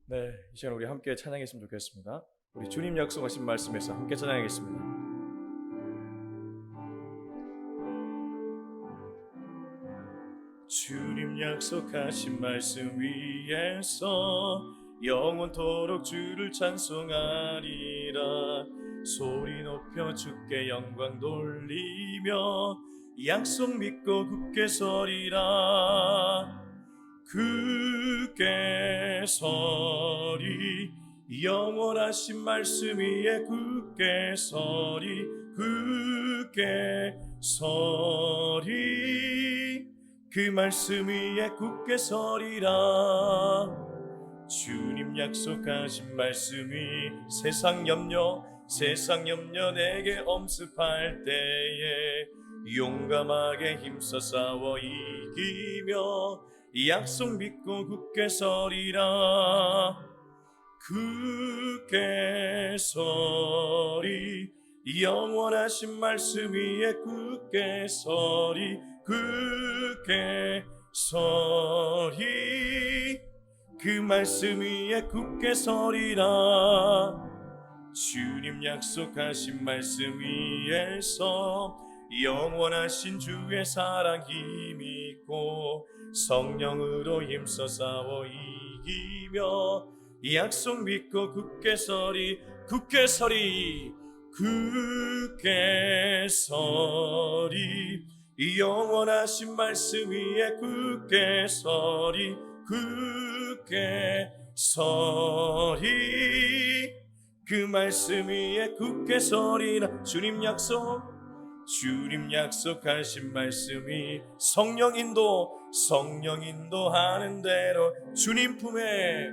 네, 이 시간 우리 함께 찬양했으면 좋겠습니다. 우리 주님 약속하신 말씀에서 함께 찬양하겠습니다. 주님 약속하신 말씀 위에서 영원토록 주를 찬송하리라. 소리 높여 주께 영광 돌리며 약속 믿고 굳게 서리라. 굳게 서리, 영원하신 말씀 위에 굳게 서리, 굳게 서리, 그 말씀 위에 굳게 서리라. 주님 약속하신 말씀이 세상 염려 내게 엄습할 때에 용감하게 힘써 싸워 이기며 약속 믿고 굳게 서리라. 굳게 서리, 영원하신 말씀 위에 굳게 서리, 굳게 서리, 그 말씀 위에 굳게 서리라. 주님 약속하신 말씀 위에서 영원하신 주의 사랑 힘있고 성령으로 힘써 싸워 이기며 약속 믿고 굳게 서리, 굳게 서리, 굳게 서리, 영원하신 말씀 위에 굳게 서리, 굳게 서리, 그 말씀 위에 굳게 서리라. 주님 약속하신 말씀이 성령 인도하는 대로 주님 품에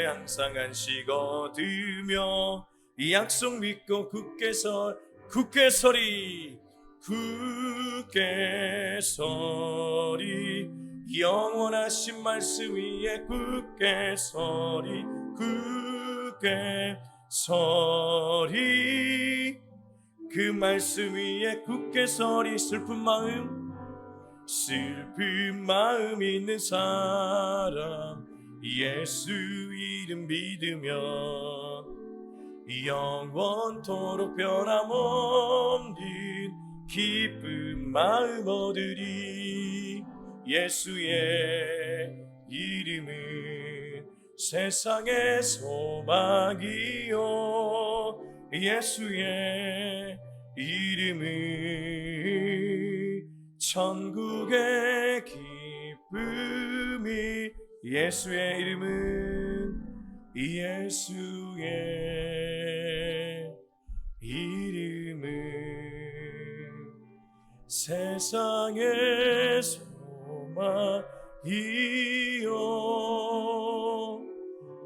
항상 안식 얻으며 약속 믿고 굳게 서리, 굳게 서리, 영원하신 말씀 위에 굳게 서리, 굳게 서리, 그 말씀 위에 굳게 서리. 슬픈 마음 있는 사람 예수 이름 믿으며 영원토록 변함없는 기쁜 마음 얻으리. 예수의 이름은 세상의 소망이요, 예수의 이름은 천국의 기쁨이. 예수의 이름은 세상의 소망이요,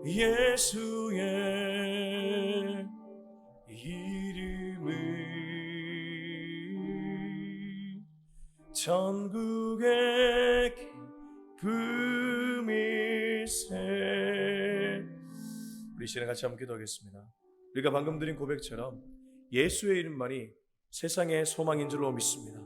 예수의 이름은 천국의 기쁨일세. 우리 시간에 같이 한번 기도하겠습니다. 우리가 방금 드린 고백처럼 예수의 이름만이 세상의 소망인 줄로 믿습니다.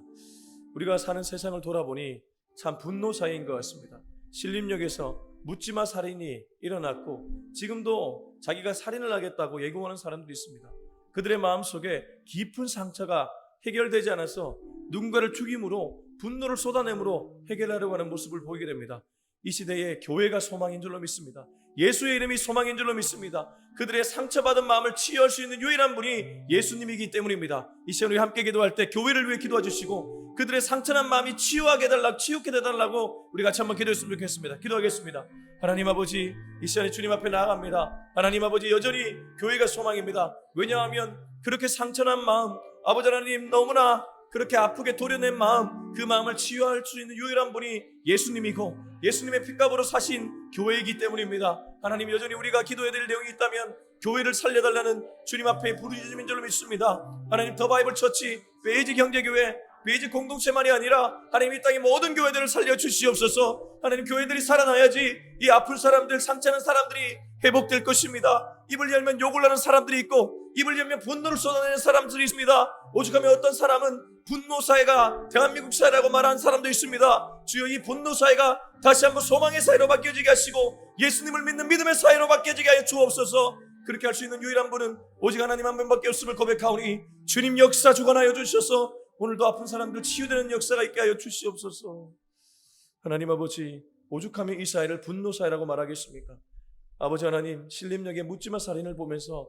우리가 사는 세상을 돌아보니 참 분노사회인 것 같습니다. 신림역에서 묻지마 살인이 일어났고 지금도 자기가 살인을 하겠다고 예고하는 사람들이 있습니다. 그들의 마음속에 깊은 상처가 해결되지 않아서 누군가를 죽임으로 분노를 쏟아내므로 해결하려고 하는 모습을 보이게 됩니다. 이 시대에 교회가 소망인 줄로 믿습니다. 예수의 이름이 소망인 줄로 믿습니다. 그들의 상처받은 마음을 치유할 수 있는 유일한 분이 예수님이기 때문입니다. 이 시간 우리 함께 기도할 때 교회를 위해 기도해 주시고 그들의 상처난 마음이 치유하게 해달라고 우리 같이 한번 기도했으면 좋겠습니다. 기도하겠습니다. 하나님 아버지, 이 시간에 주님 앞에 나아갑니다. 하나님 아버지, 여전히 교회가 소망입니다. 왜냐하면 그렇게 상처난 마음, 아버지 하나님 너무나 그렇게 아프게 도려낸 마음, 그 마음을 치유할 수 있는 유일한 분이 예수님이고 예수님의 핏값으로 사신 교회이기 때문입니다. 하나님, 여전히 우리가 기도해야 될 내용이 있다면 교회를 살려달라는 주님 앞에 부르짖음인 줄로 믿습니다. 하나님, 더 바이블 처치, 베이지 경제교회, 베이지 공동체만이 아니라 하나님 이 땅의 모든 교회들을 살려주시옵소서. 하나님, 교회들이 살아나야지 이 아픈 사람들, 상처난 사람들이 회복될 것입니다. 입을 열면 욕을 하는 사람들이 있고 입을 열면 분노를 쏟아내는 사람들이 있습니다. 오죽하면 어떤 사람은 분노 사회가 대한민국 사회라고 말하는 사람도 있습니다. 주여, 이 분노 사회가 다시 한번 소망의 사회로 바뀌어지게 하시고 예수님을 믿는 믿음의 사회로 바뀌어지게 하여 주옵소서. 그렇게 할 수 있는 유일한 분은 오직 하나님 한 분밖에 없음을 고백하오니 주님 역사 주관하여 주셔서 오늘도 아픈 사람들 치유되는 역사가 있게 하여 주시옵소서. 하나님 아버지, 오죽하면 이 사회를 분노 사회라고 말하겠습니까? 아버지 하나님, 신림역의 묻지마 살인을 보면서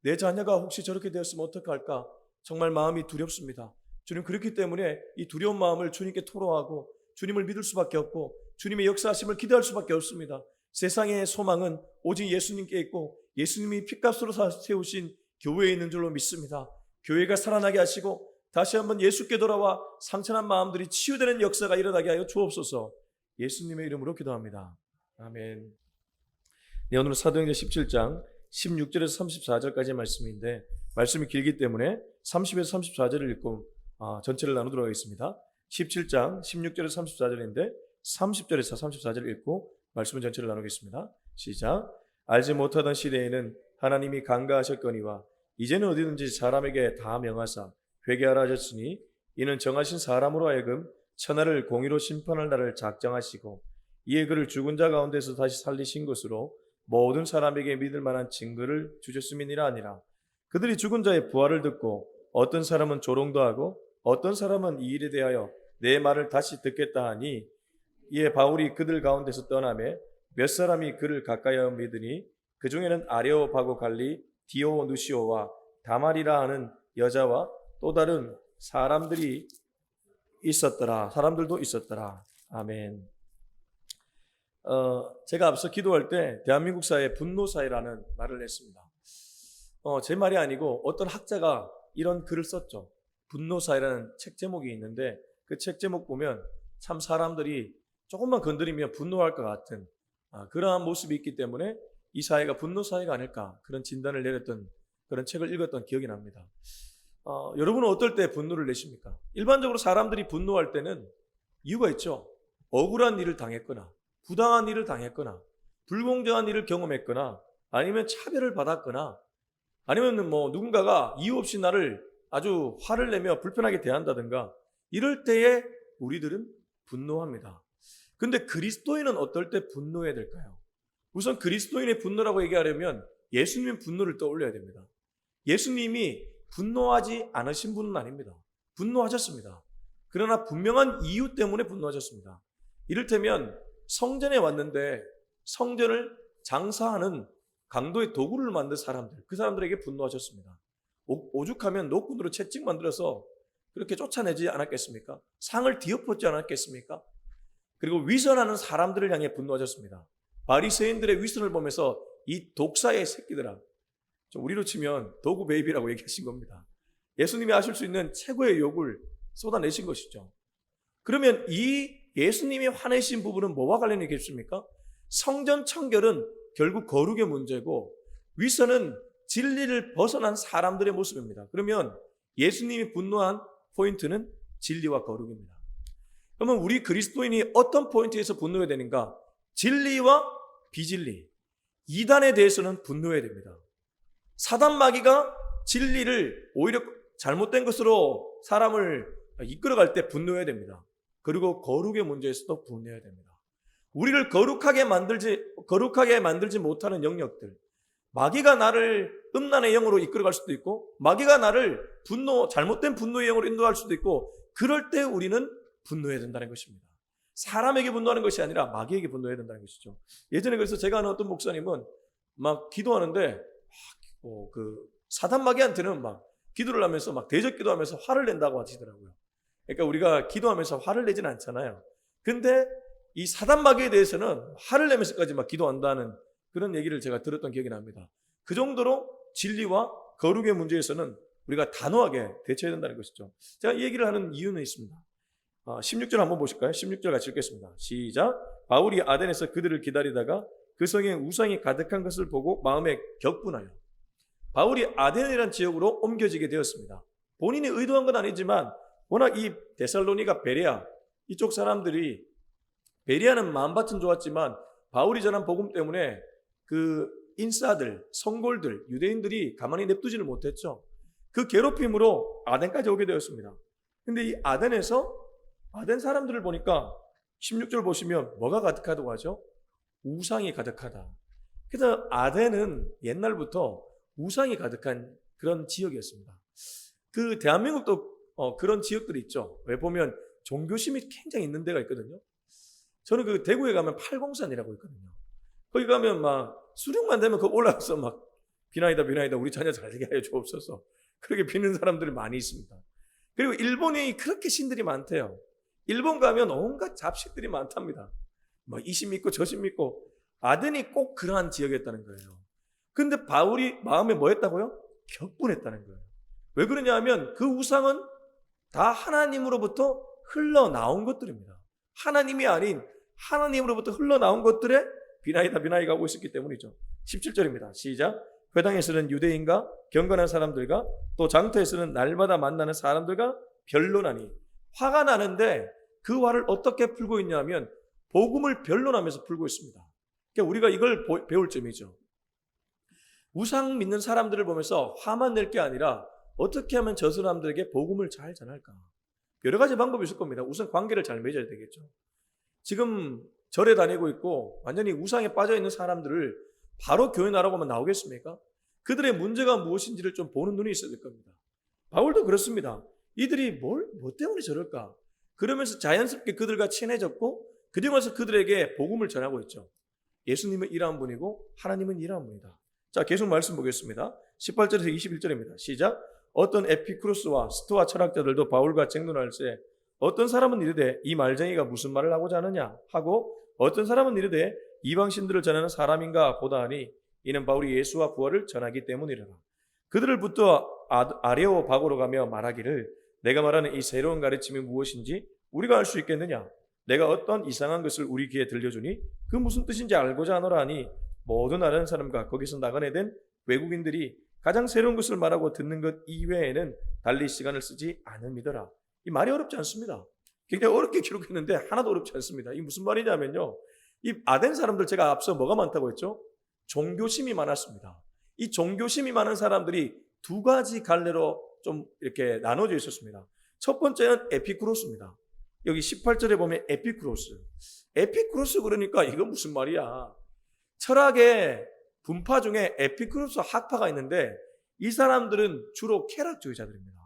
내 자녀가 혹시 저렇게 되었으면 어떡할까 정말 마음이 두렵습니다. 주님, 그렇기 때문에 이 두려운 마음을 주님께 토로하고 주님을 믿을 수밖에 없고 주님의 역사하심을 기대할 수밖에 없습니다. 세상의 소망은 오직 예수님께 있고 예수님이 핏값으로 세우신 교회에 있는 줄로 믿습니다. 교회가 살아나게 하시고 다시 한번 예수께 돌아와 상처난 마음들이 치유되는 역사가 일어나게 하여 주옵소서. 예수님의 이름으로 기도합니다. 아멘. 네, 오늘은 사도행전 17장 16절에서 34절까지의 말씀인데 말씀이 길기 때문에 30에서 34절을 읽고 전체를 나누도록 하겠습니다. 17장 16절에서 34절인데 30절에서 34절을 읽고 말씀은 전체를 나누겠습니다. 시작. 알지 못하던 시대에는 하나님이 간과하셨거니와 이제는 어디든지 사람에게 다 명하사 회개하라 하셨으니 이는 정하신 사람으로 하여금 천하를 공의로 심판할 날을 작정하시고 이에 그를 죽은 자 가운데서 다시 살리신 것으로 모든 사람에게 믿을 만한 증거를 주셨음이니라 하니라. 그들이 죽은 자의 부활을 듣고 어떤 사람은 조롱도 하고 어떤 사람은 이 일에 대하여 내 말을 다시 듣겠다 하니 이에 바울이 그들 가운데서 떠나매 몇 사람이 그를 가까이하여 믿으니 그 중에는 아레오바고 갈리 디오누시오와 다말이라 하는 여자와 또 다른 사람들도 있었더라. 아멘. 제가 앞서 기도할 때 대한민국 사회 분노 사회라는 말을 했습니다. 제 말이 아니고 어떤 학자가 이런 글을 썼죠. 분노 사회라는 책 제목이 있는데 그 책 제목 보면 참 사람들이 조금만 건드리면 분노할 것 같은 그러한 모습이 있기 때문에 이 사회가 분노 사회가 아닐까 그런 진단을 내렸던 그런 책을 읽었던 기억이 납니다. 여러분은 어떨 때 분노를 내십니까? 일반적으로 사람들이 분노할 때는 이유가 있죠. 억울한 일을 당했거나 부당한 일을 당했거나 불공정한 일을 경험했거나 아니면 차별을 받았거나 아니면 누군가가 이유 없이 나를 아주 화를 내며 불편하게 대한다든가 이럴 때에 우리들은 분노합니다. 근데 그리스도인은 어떨 때 분노해야 될까요? 우선 그리스도인의 분노라고 얘기하려면 예수님의 분노를 떠올려야 됩니다. 예수님이 분노하지 않으신 분은 아닙니다. 분노하셨습니다. 그러나 분명한 이유 때문에 분노하셨습니다. 이를테면 성전에 왔는데 성전을 장사하는 강도의 도구를 만든 사람들, 그 사람들에게 분노하셨습니다. 오죽하면 노끈으로 채찍 만들어서 그렇게 쫓아내지 않았겠습니까? 상을 뒤엎었지 않았겠습니까? 그리고 위선하는 사람들을 향해 분노하셨습니다. 바리새인들의 위선을 보면서 이 독사의 새끼들아, 우리로 치면 도구 베이비라고 얘기하신 겁니다. 예수님이 하실 수 있는 최고의 욕을 쏟아내신 것이죠. 그러면 이 예수님이 화내신 부분은 뭐와 관련이 있겠습니까? 성전 청결은 결국 거룩의 문제고 위선은 진리를 벗어난 사람들의 모습입니다. 그러면 예수님이 분노한 포인트는 진리와 거룩입니다. 그러면 우리 그리스도인이 어떤 포인트에서 분노해야 되는가? 진리와 비진리, 이단에 대해서는 분노해야 됩니다. 사단 마귀가 진리를 오히려 잘못된 것으로 사람을 이끌어갈 때 분노해야 됩니다. 그리고 거룩의 문제에서도 분노해야 됩니다. 우리를 거룩하게 만들지 못하는 영역들, 마귀가 나를 음란의 영으로 이끌어갈 수도 있고 마귀가 나를 잘못된 분노의 영으로 인도할 수도 있고 그럴 때 우리는 분노해야 된다는 것입니다. 사람에게 분노하는 것이 아니라 마귀에게 분노해야 된다는 것이죠. 예전에 그래서 제가 아는 어떤 목사님은 막 기도하는데 사단 마귀한테는 막 기도를 하면서 막 대적 기도하면서 화를 낸다고 하시더라고요. 그러니까 우리가 기도하면서 화를 내지는 않잖아요. 근데 이 사단 마귀에 대해서는 화를 내면서까지 막 기도한다는 그런 얘기를 제가 들었던 기억이 납니다. 그 정도로 진리와 거룩의 문제에서는 우리가 단호하게 대처해야 된다는 것이죠. 제가 이 얘기를 하는 이유는 있습니다. 16절 한번 보실까요? 16절 같이 읽겠습니다. 시작. 바울이 아덴에서 그들을 기다리다가 그 성에 우상이 가득한 것을 보고 마음에 격분하여 바울이 아덴이라는 지역으로 옮겨지게 되었습니다. 본인이 의도한 건 아니지만 워낙 이 데살로니가 베레아 이쪽 사람들이 베레아는 마음밭은 좋았지만 바울이 전한 복음 때문에 그 인싸들, 성골들, 유대인들이 가만히 냅두지를 못했죠. 그 괴롭힘으로 아덴까지 오게 되었습니다. 근데 이 아덴에서 아덴 사람들을 보니까 16절 보시면 뭐가 가득하다고 하죠? 우상이 가득하다. 그래서 아덴은 옛날부터 우상이 가득한 그런 지역이었습니다. 그 대한민국도 그런 지역들이 있죠. 왜 보면 종교심이 굉장히 있는 데가 있거든요. 저는 그 대구에 가면 팔공산이라고 있거든요. 거기 가면 막 수령만 되면 그 올라가서 막 비나이다 우리 자녀 잘 되게 하여 주옵소서. 그렇게 비는 사람들이 많이 있습니다. 그리고 일본이 그렇게 신들이 많대요. 일본 가면 온갖 잡식들이 많답니다. 뭐 이신 믿고 저신 믿고. 아덴이 꼭 그러한 지역이었다는 거예요. 근데 바울이 마음에 뭐 했다고요? 격분했다는 거예요. 왜 그러냐 하면 그 우상은 다 하나님으로부터 흘러나온 것들입니다. 하나님이 아닌 하나님으로부터 흘러나온 것들에 비나이가 하고 있었기 때문이죠. 17절입니다. 시작. 회당에서는 유대인과 경건한 사람들과 또 장터에서는 날마다 만나는 사람들과 변론하니. 화가 나는데 그 화를 어떻게 풀고 있냐면 복음을 변론하면서 풀고 있습니다. 그러니까 우리가 이걸 배울 점이죠. 우상 믿는 사람들을 보면서 화만 낼 게 아니라 어떻게 하면 저 사람들에게 복음을 잘 전할까. 여러 가지 방법이 있을 겁니다. 우선 관계를 잘 맺어야 되겠죠. 지금 절에 다니고 있고 완전히 우상에 빠져있는 사람들을 바로 교회 나라고 하면 나오겠습니까? 그들의 문제가 무엇인지를 좀 보는 눈이 있어야 될 겁니다. 바울도 그렇습니다. 이들이 뭐 때문에 저럴까? 그러면서 자연스럽게 그들과 친해졌고 그리고서 그들에게 복음을 전하고 있죠. 예수님은 이러한 분이고 하나님은 이러한 분이다. 자, 계속 말씀 보겠습니다. 18절에서 21절입니다. 시작. 어떤 에피쿠로스와 스토아 철학자들도 바울과 쟁론할세 어떤 사람은 이르되 이 말쟁이가 무슨 말을 하고자 하느냐 하고 어떤 사람은 이르되 이방신들을 전하는 사람인가 보다 하니 이는 바울이 예수와 부활을 전하기 때문이라. 그들을 붙어 아레오바고로 가며 말하기를 내가 말하는 이 새로운 가르침이 무엇인지 우리가 알 수 있겠느냐. 내가 어떤 이상한 것을 우리 귀에 들려주니 그 무슨 뜻인지 알고자 하노라 하니 모든 아는 사람과 거기서 나그네된 외국인들이 가장 새로운 것을 말하고 듣는 것 이외에는 달리 시간을 쓰지 않음이더라. 이 말이 어렵지 않습니다. 굉장히 어렵게 기록했는데 하나도 어렵지 않습니다. 이게 무슨 말이냐면요. 이 아덴 사람들 제가 앞서 뭐가 많다고 했죠? 종교심이 많았습니다. 이 종교심이 많은 사람들이 두 가지 갈래로 좀 이렇게 나눠져 있었습니다. 첫 번째는 에피쿠로스입니다. 여기 18절에 보면 에피쿠로스. 에피쿠로스 그러니까 이거 무슨 말이야? 철학의 분파 중에 에피쿠로스 학파가 있는데 이 사람들은 주로 쾌락주의자들입니다.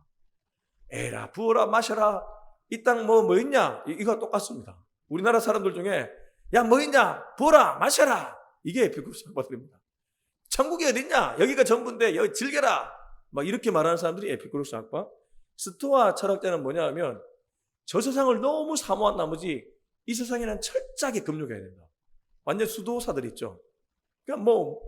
에라 부어라 마셔라 이 땅 뭐 있냐 이거 똑같습니다. 우리나라 사람들 중에 야 뭐 있냐 부어라 마셔라 이게 에피쿠로스 학파들입니다. 천국이 어딨냐 여기가 전부인데 여기 즐겨라 막 이렇게 말하는 사람들이 에피쿠로스 학파. 스토아 철학자는 뭐냐 하면 저 세상을 너무 사모한 나머지 이 세상에는 철저하게 금욕해야 된다. 완전 수도사들 있죠. 그러니까 뭐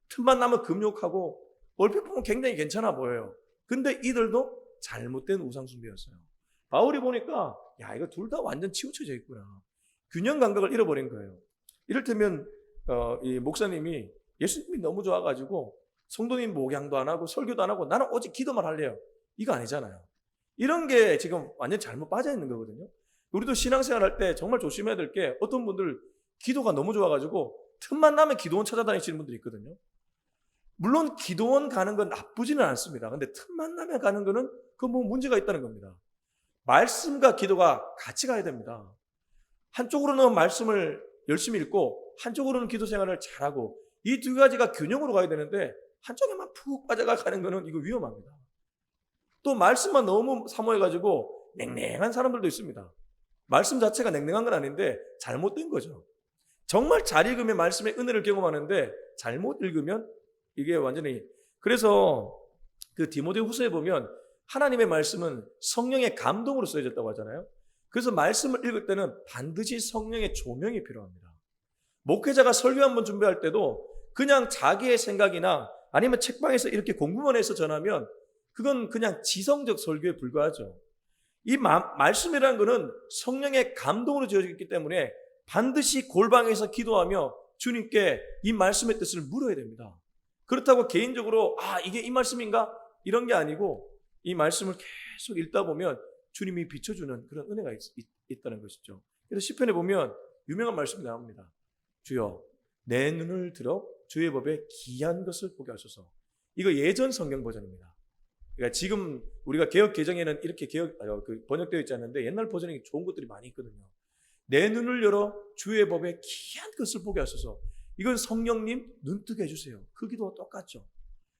틈만 나면 금욕하고 얼핏 보면 굉장히 괜찮아 보여요. 근데 이들도 잘못된 우상숭배였어요. 바울이 보니까 야 이거 둘 다 완전 치우쳐져 있구나. 균형 감각을 잃어버린 거예요. 이를테면 이 목사님이 예수님이 너무 좋아가지고 성도님 목양도 안 하고 설교도 안 하고 나는 오직 기도만 할래요. 이거 아니잖아요. 이런 게 지금 완전 잘못 빠져 있는 거거든요. 우리도 신앙생활 할 때 정말 조심해야 될 게 어떤 분들 기도가 너무 좋아가지고 틈만 나면 기도원 찾아다니시는 분들이 있거든요. 물론 기도원 가는 건 나쁘지는 않습니다. 근데 틈만 나면 가는 거는 그 뭐 문제가 있다는 겁니다. 말씀과 기도가 같이 가야 됩니다. 한쪽으로는 말씀을 열심히 읽고 한쪽으로는 기도 생활을 잘하고 이 두 가지가 균형으로 가야 되는데 한쪽에만 푹 빠져가는 거는 이거 위험합니다. 또 말씀만 너무 사모해가지고 냉랭한 사람들도 있습니다. 말씀 자체가 냉랭한 건 아닌데 잘못된 거죠. 정말 잘 읽으면 말씀의 은혜를 경험하는데 잘못 읽으면 이게 완전히 그래서 그 디모데 후서에 보면 하나님의 말씀은 성령의 감동으로 쓰여졌다고 하잖아요. 그래서 말씀을 읽을 때는 반드시 성령의 조명이 필요합니다. 목회자가 설교 한번 준비할 때도 그냥 자기의 생각이나 아니면 책방에서 이렇게 공부만 해서 전하면 그건 그냥 지성적 설교에 불과하죠. 이 말씀이라는 것은 성령의 감동으로 지어졌기 때문에 반드시 골방에서 기도하며 주님께 이 말씀의 뜻을 물어야 됩니다. 그렇다고 개인적으로 이게 이 말씀인가? 이런 게 아니고 이 말씀을 계속 읽다 보면 주님이 비춰주는 그런 은혜가 있다는 것이죠. 그래서 시편에 보면 유명한 말씀이 나옵니다. 주여 내 눈을 들어 주의 법에 기이한 것을 보게 하소서. 이거 예전 성경 버전입니다. 그러니까 지금 우리가 개역 개정에는 이렇게 번역되어 있지 않는데 옛날 버전에 좋은 것들이 많이 있거든요. 내 눈을 열어 주의 법에 기이한 것을 보게 하소서. 이건 성령님 눈뜨게 해주세요. 그 기도와 똑같죠.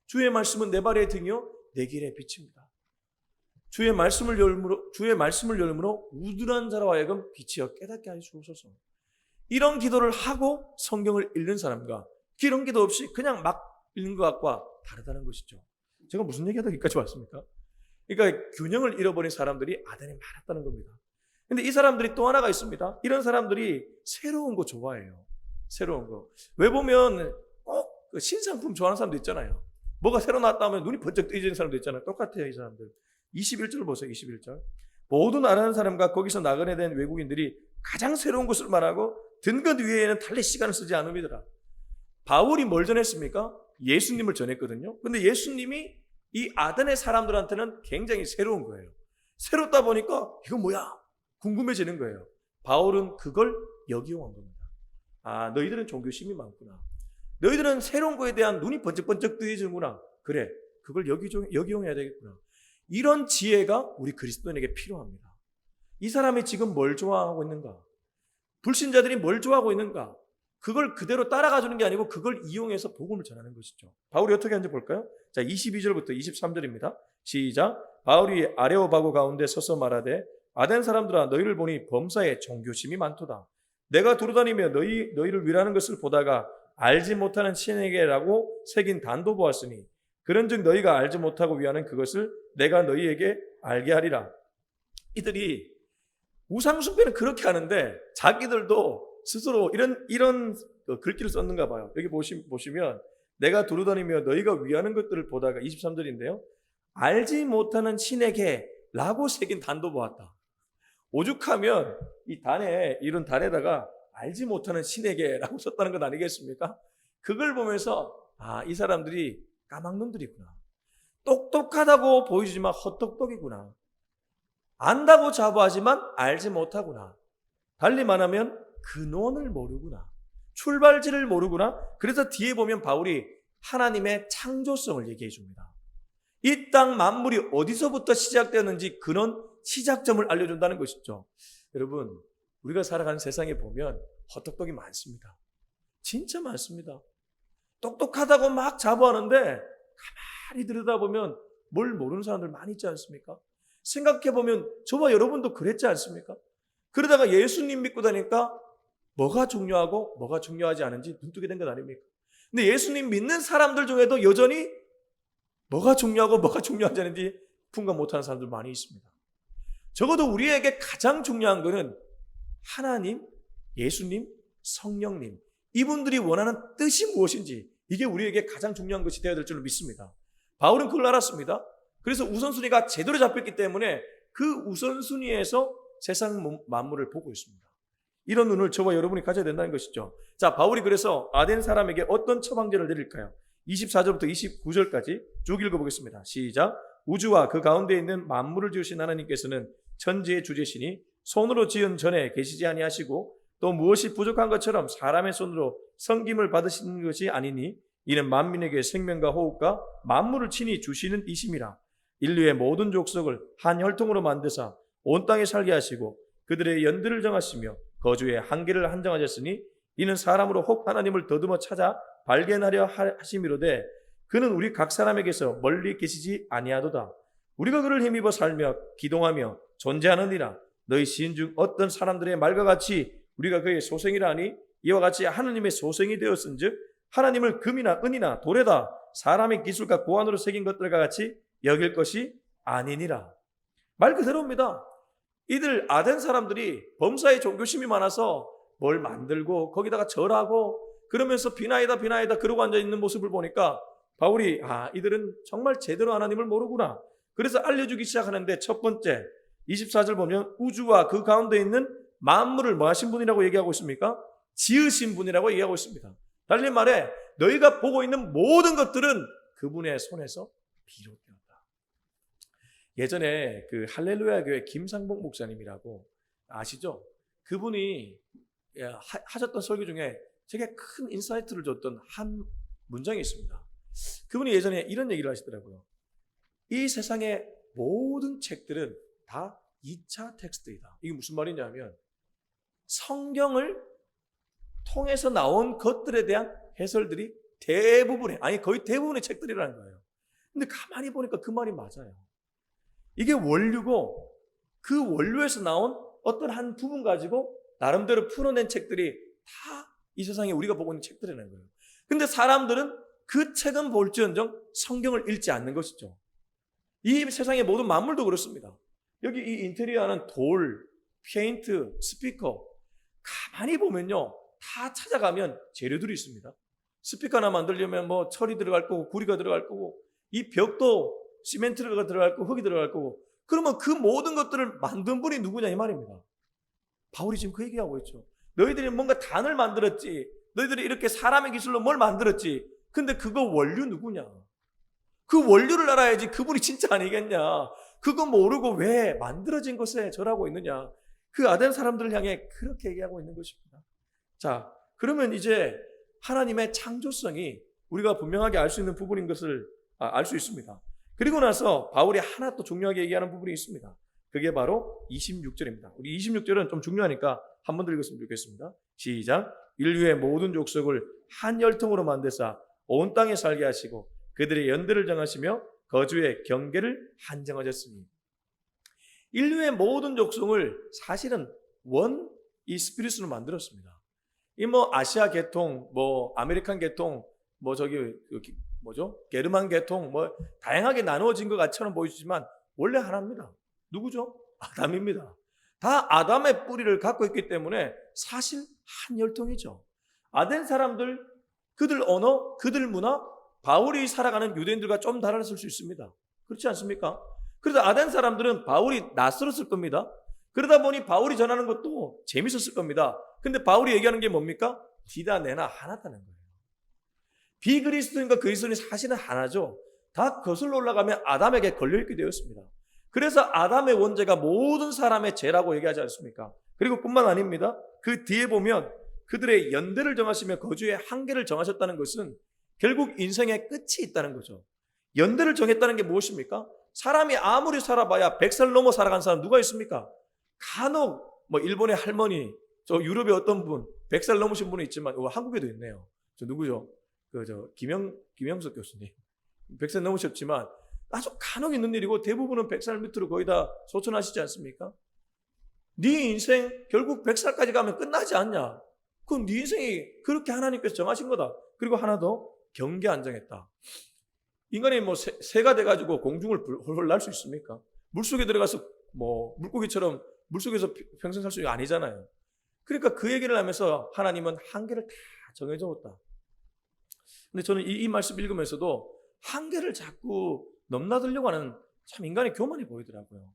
주의 말씀은 내 발의 등이요 내 길의 빛입니다. 주의 말씀을 열므로 우둔한 자로 하여금 빛이여 깨닫게 하여 주옵소서. 이런 기도를 하고 성경을 읽는 사람과 이런 기도 없이 그냥 막 읽는 것과 다르다는 것이죠. 제가 무슨 얘기하다 여기까지 왔습니까? 그러니까 균형을 잃어버린 사람들이 아덴에 많았다는 겁니다. 근데 이 사람들이 또 하나가 있습니다. 이런 사람들이 새로운 거 좋아해요. 새로운 거. 왜 보면 꼭 그 신상품 좋아하는 사람도 있잖아요. 뭐가 새로 나왔다 하면 눈이 번쩍 뜨이는 사람도 있잖아요. 똑같아요, 이 사람들. 21절 보세요, 21절. 모든 알아는 사람과 거기서 나그네 된 외국인들이 가장 새로운 것을 말하고 든 것 위에는 달리 시간을 쓰지 않음이더라. 바울이 뭘 전했습니까? 예수님을 전했거든요. 근데 예수님이 이 아덴의 사람들한테는 굉장히 새로운 거예요. 새롭다 보니까 이건 뭐야? 궁금해지는 거예요. 바울은 그걸 역이용한 겁니다. 아, 너희들은 종교심이 많구나. 너희들은 새로운 거에 대한 눈이 번쩍번쩍 뜨이는구나. 그래, 그걸 역이용해야 되겠구나. 이런 지혜가 우리 그리스도인에게 필요합니다. 이 사람이 지금 뭘 좋아하고 있는가? 불신자들이 뭘 좋아하고 있는가? 그걸 그대로 따라가 주는 게 아니고 그걸 이용해서 복음을 전하는 것이죠. 바울이 어떻게 하는지 볼까요? 자, 22절부터 23절입니다. 시작. 바울이 아레오바고 가운데 서서 말하되 아덴 사람들아 너희를 보니 범사에 종교심이 많도다. 내가 두루다니며 너희를 위라는 것을 보다가 알지 못하는 신에게라고 새긴 단도 보았으니 그런즉 너희가 알지 못하고 위하는 그것을 내가 너희에게 알게 하리라. 이들이 우상숭배는 그렇게 하는데 자기들도 스스로 이런 글귀를 썼는가 봐요. 여기 보시면 내가 두루다니며 너희가 위하는 것들을 보다가 23절인데요. 알지 못하는 신에게 라고 새긴 단도 보았다. 오죽하면 이 단에 이런 단에다가 알지 못하는 신에게 라고 썼다는 것 아니겠습니까? 그걸 보면서 아, 이 사람들이 까막눈들이구나. 똑똑하다고 보이지만 헛똑똑이구나. 안다고 자부하지만 알지 못하구나. 달리 말하면 근원을 모르구나. 출발지를 모르구나. 그래서 뒤에 보면 바울이 하나님의 창조성을 얘기해 줍니다. 이 땅 만물이 어디서부터 시작되었는지 그런 시작점을 알려준다는 것이죠. 여러분, 우리가 살아가는 세상에 보면 헛똑똑이 많습니다. 진짜 많습니다. 똑똑하다고 막 자부하는데 가만히 들여다보면 뭘 모르는 사람들 많이 있지 않습니까? 생각해보면 저와 여러분도 그랬지 않습니까? 그러다가 예수님 믿고 다니까 뭐가 중요하고 뭐가 중요하지 않은지 눈뜨게 된 것 아닙니까? 근데 예수님 믿는 사람들 중에도 여전히 뭐가 중요하고 뭐가 중요하지 않은지 분간 못하는 사람들 많이 있습니다. 적어도 우리에게 가장 중요한 것은 하나님, 예수님, 성령님, 이분들이 원하는 뜻이 무엇인지 이게 우리에게 가장 중요한 것이 되어야 될 줄로 믿습니다. 바울은 그걸 알았습니다. 그래서 우선순위가 제대로 잡혔기 때문에 그 우선순위에서 세상 만물을 보고 있습니다. 이런 눈을 저와 여러분이 가져야 된다는 것이죠. 자, 바울이 그래서 아덴 사람에게 어떤 처방전을 내릴까요? 24절부터 29절까지 쭉 읽어보겠습니다. 시작. 우주와 그 가운데 있는 만물을 지으신 하나님께서는 천지의 주제시니 손으로 지은 전에 계시지 아니하시고 또 무엇이 부족한 것처럼 사람의 손으로 섬김을 받으시는 것이 아니니 이는 만민에게 생명과 호흡과 만물을 친히 주시는 이심이라. 인류의 모든 족속을 한 혈통으로 만드사 온 땅에 살게 하시고 그들의 연들을 정하시며 거주의 한계를 한정하셨으니 이는 사람으로 혹 하나님을 더듬어 찾아 발견하려 하심이로되 그는 우리 각 사람에게서 멀리 계시지 아니하도다. 우리가 그를 힘입어 살며 기동하며 존재하느니라. 너희 시인 중 어떤 사람들의 말과 같이 우리가 그의 소생이라 하니 이와 같이 하나님의 소생이 되었은즉 하나님을 금이나 은이나 돌에다 사람의 기술과 고안으로 새긴 것들과 같이 여길 것이 아니니라. 말 그대로입니다. 이들 아덴 사람들이 범사에 종교심이 많아서 뭘 만들고 거기다가 절하고 그러면서 비나이다 그러고 앉아있는 모습을 보니까 바울이 이들은 정말 제대로 하나님을 모르구나. 그래서 알려주기 시작하는데 첫 번째 24절 보면 우주와 그 가운데 있는 만물을 뭐 하신 분이라고 얘기하고 있습니까? 지으신 분이라고 얘기하고 있습니다. 달리 말해 너희가 보고 있는 모든 것들은 그분의 손에서 비롯되었다. 예전에 그 할렐루야 교회 김상복 목사님이라고 아시죠? 그분이 하셨던 설교 중에 제게 큰 인사이트를 줬던 한 문장이 있습니다. 그분이 예전에 이런 얘기를 하시더라고요. 이 세상의 모든 책들은 다 2차 텍스트이다. 이게 무슨 말이냐면 성경을 통해서 나온 것들에 대한 해설들이 거의 대부분의 책들이라는 거예요. 근데 가만히 보니까 그 말이 맞아요. 이게 원류고 그 원류에서 나온 어떤 한 부분 가지고 나름대로 풀어낸 책들이 다 이 세상에 우리가 보고 있는 책들이라는 거예요. 근데 사람들은 그 책은 볼지언정 성경을 읽지 않는 것이죠. 이 세상의 모든 만물도 그렇습니다. 여기 이 인테리어는 돌, 페인트, 스피커 가만히 보면요 다 찾아가면 재료들이 있습니다. 스피커 하나 만들려면 뭐 철이 들어갈 거고 구리가 들어갈 거고 이 벽도 시멘트가 들어갈 거고 흙이 들어갈 거고 그러면 그 모든 것들을 만든 분이 누구냐 이 말입니다. 바울이 지금 그 얘기하고 있죠. 너희들이 뭔가 단을 만들었지, 너희들이 이렇게 사람의 기술로 뭘 만들었지, 근데 그거 원료 누구냐? 그 원료를 알아야지 그분이 진짜 아니겠냐? 그거 모르고 왜 만들어진 것에 절하고 있느냐? 그 아덴 사람들을 향해 그렇게 얘기하고 있는 것입니다. 자, 그러면 이제 하나님의 창조성이 우리가 분명하게 알 수 있는 부분인 것을 알 수 있습니다. 그리고 나서 바울이 하나 또 중요하게 얘기하는 부분이 있습니다. 그게 바로 26절입니다. 우리 26절은 좀 중요하니까 한 번 더 읽었으면 좋겠습니다. 시작. 인류의 모든 족속을 한 혈통으로 만드사 온 땅에 살게 하시고 그들의 연대를 정하시며 거주의 경계를 한정하셨으니. 인류의 모든 족속을 사실은 이 스피릿으로 만들었습니다. 이 뭐 아시아 계통, 뭐 아메리칸 계통, 뭐 게르만 계통, 뭐 다양하게 나누어진 것 같처럼 보이지만 원래 하나입니다. 누구죠? 아담입니다. 다 아담의 뿌리를 갖고 있기 때문에 사실 한 혈통이죠. 아덴 사람들, 그들 언어, 그들 문화, 바울이 살아가는 유대인들과 좀 달랐을 수 있습니다. 그렇지 않습니까? 그래서 아덴 사람들은 바울이 낯설었을 겁니다. 그러다 보니 바울이 전하는 것도 재밌었을 겁니다. 근데 바울이 얘기하는 게 뭡니까? 니나 내나 하나다는 거예요. 비그리스도인과 그리스도인이 사실은 하나죠. 다 거슬러 올라가면 아담에게 걸려있게 되었습니다. 그래서 아담의 원죄가 모든 사람의 죄라고 얘기하지 않습니까? 그리고 뿐만 아닙니다. 그 뒤에 보면 그들의 연대를 정하시며 거주의 한계를 정하셨다는 것은 결국 인생의 끝이 있다는 거죠. 연대를 정했다는 게 무엇입니까? 사람이 아무리 살아봐야 100살 넘어 살아간 사람 누가 있습니까? 간혹 뭐 일본의 할머니, 저 유럽의 어떤 분 100살 넘으신 분이 있지만 한국에도 있네요. 저 누구죠? 김영석 교수님 100살 넘으셨지만 아주 간혹 있는 일이고 대부분은 100살 밑으로 거의 다 소천하시지 않습니까? 네 인생 결국 100살까지 가면 끝나지 않냐? 그럼 네 인생이 그렇게 하나님께서 정하신 거다. 그리고 하나 더 경계 안 정했다. 인간이 뭐 새가 돼가지고 공중을 홀홀 날 수 있습니까? 물속에 들어가서 뭐 물고기처럼 물속에서 평생 살 수 있는 게 아니잖아요. 그러니까 그 얘기를 하면서 하나님은 한계를 다 정해줬다. 근데 저는 이 말씀 읽으면서도 한계를 자꾸 넘나들려고 하는 참 인간의 교만이 보이더라고요.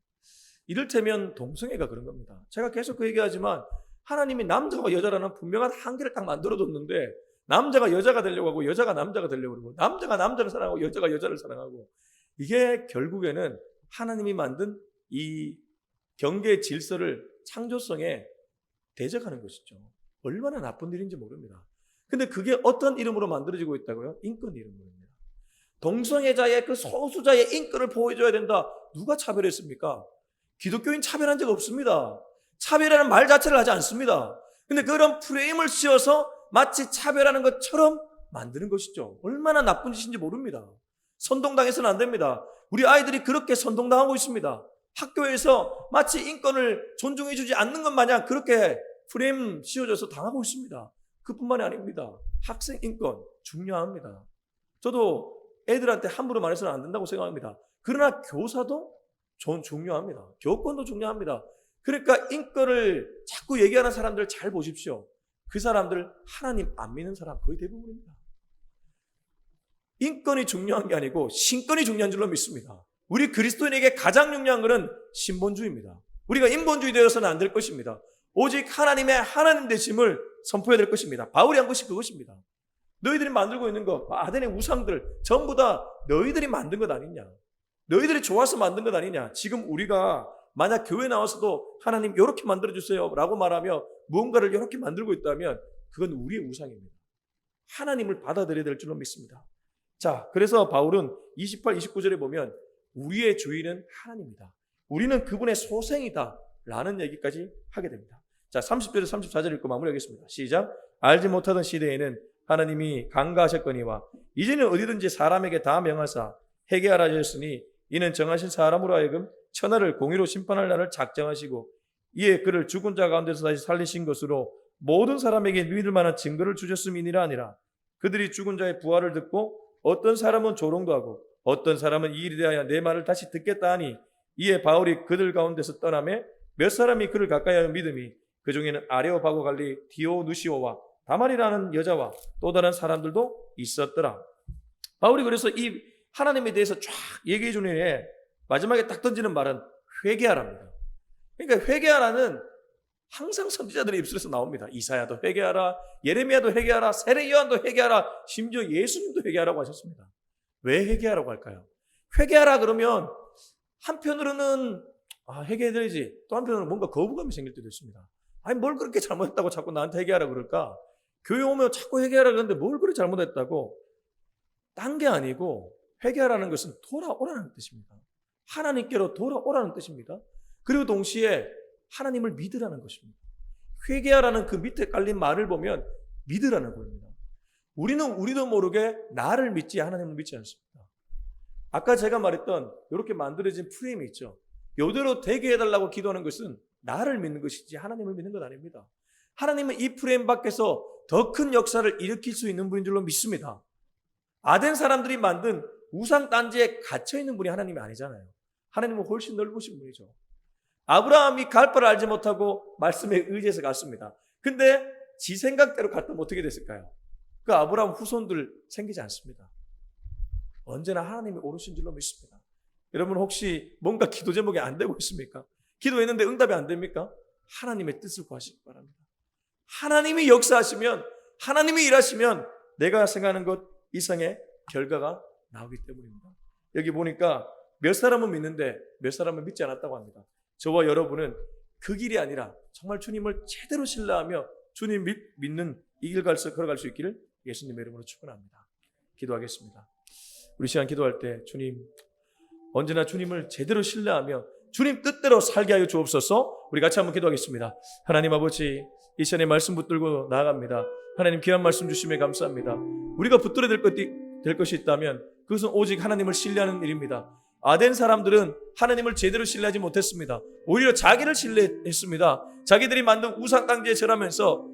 이를테면 동성애가 그런 겁니다. 제가 계속 그 얘기하지만 하나님이 남자와 여자라는 분명한 한계를 딱 만들어뒀는데 남자가 여자가 되려고 하고 여자가 남자가 되려고 그러고 남자가 남자를 사랑하고 여자가 여자를 사랑하고 이게 결국에는 하나님이 만든 이 경계의 질서를 창조성에 대적하는 것이죠. 얼마나 나쁜 일인지 모릅니다. 근데 그게 어떤 이름으로 만들어지고 있다고요? 인권 이름으로입니다. 동성애자의 그 소수자의 인권을 보호해줘야 된다. 누가 차별했습니까? 기독교인 차별한 적 없습니다. 차별하는 말 자체를 하지 않습니다. 근데 그런 프레임을 씌워서 마치 차별하는 것처럼 만드는 것이죠. 얼마나 나쁜 짓인지 모릅니다. 선동당해서는 안 됩니다. 우리 아이들이 그렇게 선동당하고 있습니다. 학교에서 마치 인권을 존중해주지 않는 것 마냥 그렇게 프레임 씌워져서 당하고 있습니다. 그뿐만이 아닙니다. 학생 인권 중요합니다. 저도 애들한테 함부로 말해서는 안 된다고 생각합니다. 그러나 교사도 중요합니다. 교권도 중요합니다. 그러니까 인권을 자꾸 얘기하는 사람들 잘 보십시오. 그 사람들 하나님 안 믿는 사람 거의 대부분입니다. 인권이 중요한 게 아니고 신권이 중요한 줄로 믿습니다. 우리 그리스도인에게 가장 중요한 것은 신본주의입니다. 우리가 인본주의 되어서는 안 될 것입니다. 오직 하나님의 하나님 되심을 선포해야 될 것입니다. 바울이 한 것이 그것입니다. 너희들이 만들고 있는 것, 아덴의 우상들 전부 다 너희들이 만든 것 아니냐? 너희들이 좋아서 만든 것 아니냐? 지금 우리가 만약 교회 나와서도 하나님 이렇게 만들어주세요 라고 말하며 무언가를 이렇게 만들고 있다면 그건 우리의 우상입니다. 하나님을 받아들여야 될 줄로 믿습니다. 자, 그래서 바울은 28, 29절에 보면 우리의 주인은 하나님이다. 우리는 그분의 소생이다. 라는 얘기까지 하게 됩니다. 자, 30절에서 34절 읽고 마무리하겠습니다. 시작. 알지 못하던 시대에는 하나님이 간과하셨거니와 이제는 어디든지 사람에게 다 명하사 회개하라 하셨으니 이는 정하신 사람으로 하여금 천하를 공의로 심판할 날을 작정하시고 이에 그를 죽은 자 가운데서 다시 살리신 것으로 모든 사람에게 믿을 만한 증거를 주셨음이니라 아니라. 그들이 죽은 자의 부활을 듣고 어떤 사람은 조롱도 하고 어떤 사람은 이 일에 대하여 내 말을 다시 듣겠다 하니 이에 바울이 그들 가운데서 떠나매 몇 사람이 그를 가까이하여 믿음이 그 중에는 아레오바고 갈리 디오누시오와 다말이라는 여자와 또 다른 사람들도 있었더라. 바울이 그래서 이 하나님에 대해서 쫙 얘기해 주는 애 마지막에 딱 던지는 말은 회개하랍니다. 그러니까 회개하라는 항상 선지자들의 입술에서 나옵니다. 이사야도 회개하라, 예레미야도 회개하라, 세례 요한도 회개하라, 심지어 예수님도 회개하라고 하셨습니다. 왜 회개하라고 할까요? 회개하라 그러면 한편으로는 회개해야지, 또 한편으로는 뭔가 거부감이 생길 때도 있습니다. 아니 뭘 그렇게 잘못했다고 자꾸 나한테 회개하라 그럴까? 교회 오면 자꾸 회개하라 그러는데 뭘 그렇게 잘못했다고? 딴 게 아니고 회개하라는 것은 돌아오라는 뜻입니다. 하나님께로 돌아오라는 뜻입니다. 그리고 동시에 하나님을 믿으라는 것입니다. 회개하라는 그 밑에 깔린 말을 보면 믿으라는 겁니다. 우리는 우리도 모르게 나를 믿지 하나님을 믿지 않습니다. 아까 제가 말했던 이렇게 만들어진 프레임이 있죠. 이대로 되게 해달라고 기도하는 것은 나를 믿는 것이지 하나님을 믿는 것 아닙니다. 하나님은 이 프레임 밖에서 더 큰 역사를 일으킬 수 있는 분인 줄로 믿습니다. 아덴 사람들이 만든 우상 단지에 갇혀있는 분이 하나님이 아니잖아요. 하나님은 훨씬 넓으신 분이죠. 아브라함이 갈 바를 알지 못하고 말씀에 의지해서 갔습니다. 근데 지 생각대로 갔다면 어떻게 됐을까요? 그 아브라함 후손들 생기지 않습니다. 언제나 하나님이 오르신 줄로 믿습니다. 여러분 혹시 뭔가 기도 제목이 안 되고 있습니까? 기도했는데 응답이 안 됩니까? 하나님의 뜻을 구하시기 바랍니다. 하나님이 역사하시면, 하나님이 일하시면 내가 생각하는 것 이상의 결과가 나오기 때문입니다. 여기 보니까 몇 사람은 믿는데 몇 사람은 믿지 않았다고 합니다. 저와 여러분은 그 길이 아니라 정말 주님을 제대로 신뢰하며 주님 믿는 이 길 걸어갈 수 있기를 예수님의 이름으로 축원합니다. 기도하겠습니다. 우리 시간 기도할 때 주님, 언제나 주님을 제대로 신뢰하며 주님 뜻대로 살게 하여 주옵소서. 우리 같이 한번 기도하겠습니다. 하나님 아버지, 이 시간에 말씀 붙들고 나아갑니다. 하나님 귀한 말씀 주심에 감사합니다. 우리가 붙들어야 될 것이 있다면 그것은 오직 하나님을 신뢰하는 일입니다. 아덴 사람들은 하나님을 제대로 신뢰하지 못했습니다. 오히려 자기를 신뢰했습니다. 자기들이 만든 우상 당지에 절하면서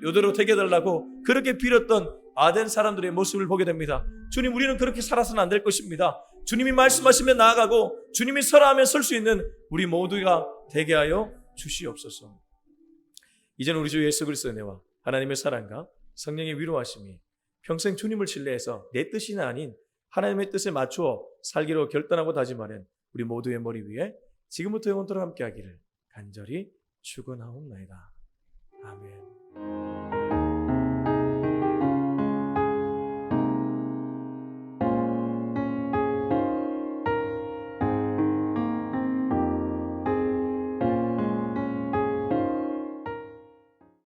요대로 되게 해달라고 그렇게 빌었던 아덴 사람들의 모습을 보게 됩니다. 주님, 우리는 그렇게 살아서는 안 될 것입니다. 주님이 말씀하시면 나아가고 주님이 설하면 설 수 있는 우리 모두가 되게 하여 주시옵소서. 이제는 우리 주 예수 그리스도의 은혜와 하나님의 사랑과 성령의 위로하심이 평생 주님을 신뢰해서 내 뜻이 아닌 하나님의 뜻에 맞추어 살기로 결단하고 다짐하는 우리 모두의 머리 위에 지금부터 영원토록 함께하기를 간절히 축원하옵나이다. 아멘.